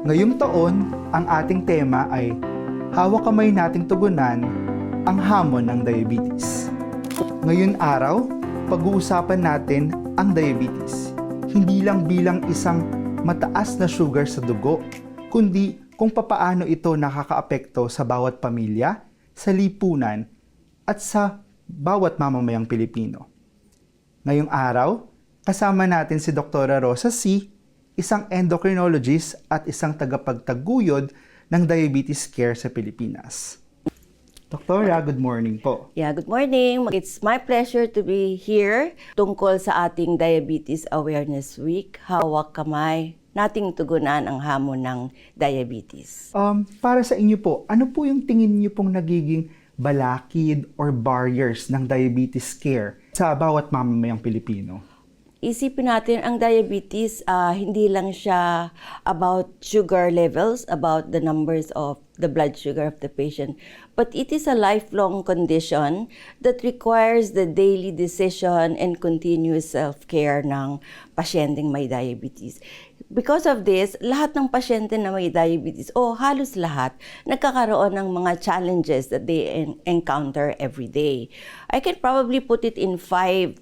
Ngayong taon, ang ating tema ay hawak kamay nating tugunan ang hamon ng diabetes. Ngayon araw, pag-uusapan natin ang diabetes. Hindi lang bilang isang mataas na sugar sa dugo, kundi kung papaano ito nakakaapekto sa bawat pamilya, sa lipunan, at sa bawat mamamayang Pilipino. Ngayong araw, kasama natin si Dr. Rosa C., isang endocrinologist at isang tagapagtaguyod ng diabetes care sa Pilipinas. Doktora, good morning po. Yeah, good morning. It's my pleasure to be here tungkol sa ating Diabetes Awareness Week. Hawak kamay, nating tugunan ang hamon ng diabetes. Para sa inyo po, ano po yung tingin niyo pong nagiging balakid or barriers ng diabetes care sa bawat mamamayang Pilipino? Isipin natin, ang diabetes, hindi lang siya about sugar levels, about the numbers of the blood sugar of the patient, but it is a lifelong condition that requires the daily decision and continuous self-care ng pasyenteng may diabetes. Because of this, lahat ng pasyente na may diabetes, o halos lahat, nagkakaroon ng mga challenges that they encounter every day. I can probably put it in five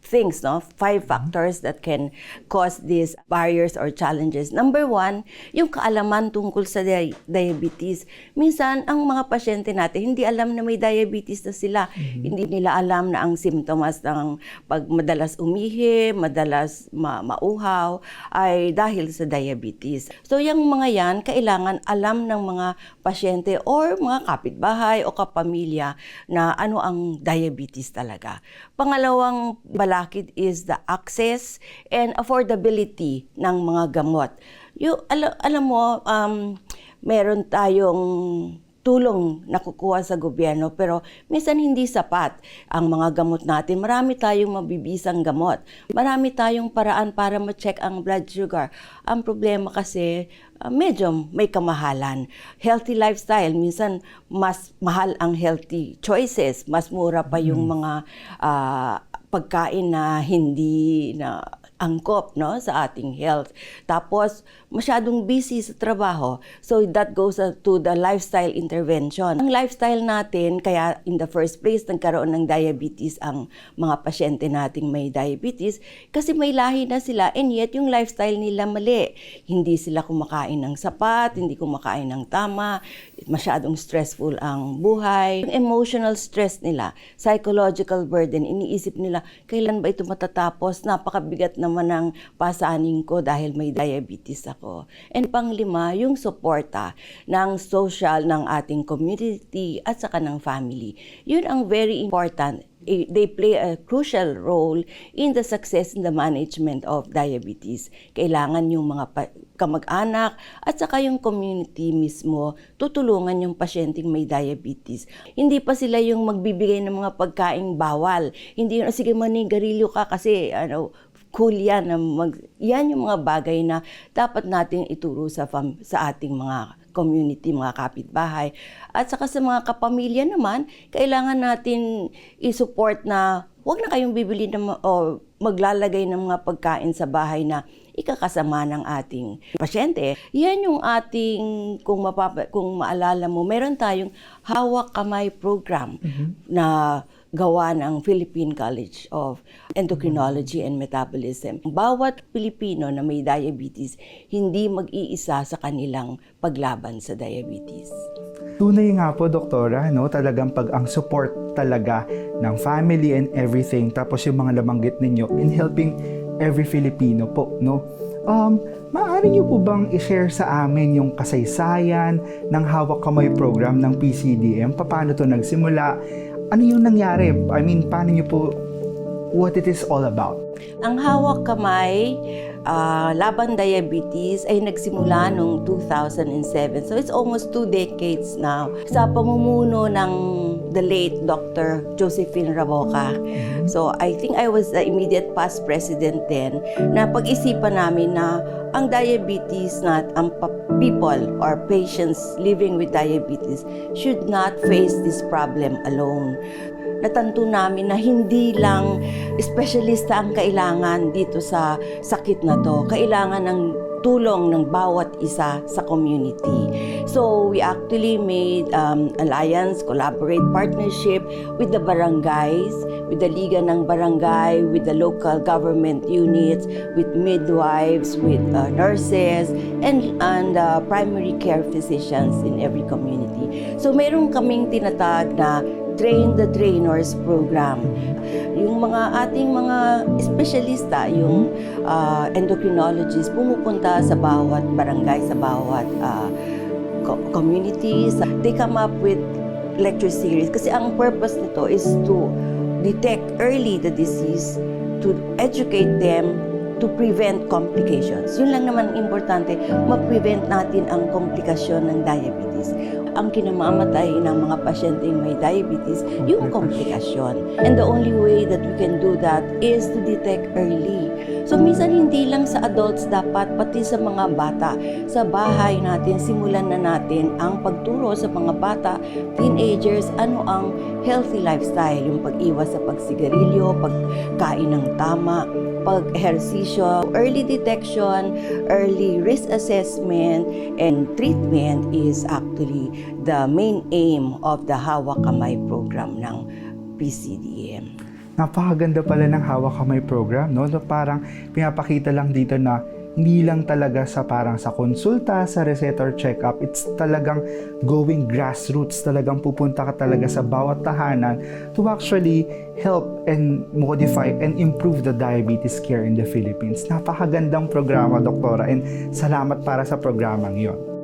things, 5 factors that can cause these barriers or challenges. Number 1, yung kaalaman tungkol sa diabetes. Minsan, ang mga pasyente natin, hindi alam na may diabetes na sila. Hindi nila alam na ang simptomas ng pag madalas umihi, madalas mauhaw, ay dahil sa diabetes. So, yung mga yan, kailangan alam ng mga pasyente or mga kapitbahay o kapamilya na ano ang diabetes talaga. Pangalawang balakid is the access and affordability ng mga gamot. Alam mo, meron tayong tulong nakukuha sa gobyerno pero minsan hindi sapat ang mga gamot natin. Marami tayong mabibisang gamot. Marami tayong paraan para ma-check ang blood sugar. Ang problema kasi medyo may kamahalan. Healthy lifestyle, minsan mas mahal ang healthy choices. Mas mura pa yung mga pagkain na hindi na angkop sa ating health. Tapos, masyadong busy sa trabaho. So, that goes to the lifestyle intervention. Ang lifestyle natin, kaya in the first place, nagkaroon ng diabetes ang mga pasyente nating may diabetes kasi may lahi na sila and yet yung lifestyle nila mali. Hindi sila kumakain ng sapat, hindi kumakain ng tama, masyadong stressful ang buhay. Yung emotional stress nila, psychological burden, iniisip nila, kailan ba ito matatapos? Napakabigat naman ang pasaning ko dahil may diabetes ako. And panglima, yung suporta ng social, ng ating community at saka ng family. Yun ang very important. They play a crucial role in the success in the management of diabetes. Kailangan yung mga kamag-anak at saka yung community mismo tutulungan yung pasyenteng may diabetes. Hindi pa sila yung magbibigay ng mga pagkaing bawal. Hindi yun, sige manigarilyo ka kasi cool yan. Yan yung mga bagay na dapat nating ituro sa ating mga community, mga kapitbahay. At saka sa mga kapamilya naman, kailangan natin i-support na huwag na kayong bibili o maglalagay ng mga pagkain sa bahay na ikakasama ng ating pasyente. Yan yung ating, kung maalala mo, meron tayong hawak kamay program na gawa ng Philippine College of Endocrinology and Metabolism. Bawat Pilipino na may diabetes, hindi mag-iisa sa kanilang paglaban sa diabetes. Tunay nga po, Doktora, talagang pag ang support talaga ng family and everything, tapos yung mga nabanggit ninyo in helping every Filipino po, maaari niyo po bang i-share sa amin yung kasaysayan ng hawak kamay program ng PCDM? Paano to nagsimula? Ano yung nangyari? Paano niyo po, what it is all about? Ang hawak kamay laban diabetes ay nagsimula noong 2007. So it's almost 2 decades now. Sa pamumuno ng the late Dr. Josephine Raboca. So I think I was the immediate past president then na pag-isipan namin na ang diabetes ang people or patients living with diabetes should not face this problem alone. Natanto namin na hindi lang espesyalista ang kailangan dito sa sakit na to. Kailangan ng tulong ng bawat isa sa community. So we actually made alliance, collaborate, partnership with the barangays, with the Liga ng Barangay, with the local government units, with midwives, with nurses, and primary care physicians in every community. So meron kaming tinatag na Train the Trainers program. Yung mga ating mga espesyalista, yung endocrinologists, pumupunta sa bawat barangay, sa bawat communities. They come up with lecture series kasi ang purpose nito is to detect early the disease, to educate them, to prevent complications. Yun lang naman importante, ma-prevent natin ang komplikasyon ng diabetes. Ang kinamamatay ng mga pasyenteng may diabetes, yung komplikasyon. And the only way that we can do that is to detect early. So minsan hindi lang sa adults dapat, pati sa mga bata. Sa bahay natin, simulan na natin ang pagturo sa mga bata, teenagers, ano ang healthy lifestyle, yung pag-iwas sa pagsigarilyo, pagkain ng tama, pag-ehersisyo. Early detection, early risk assessment, and treatment is actually the main aim of the Hawak Kamay program ng PCDM. Napakaganda pala ng Hawak Kamay program, no? So, parang pinapakita lang dito na hindi lang talaga sa parang sa konsulta, sa reseta or check-up, it's talagang going grassroots, talagang pupunta ka talaga sa bawat tahanan to actually help and modify and improve the diabetes care in the Philippines. Napakagandang programa, Doktora, and salamat para sa programang yon.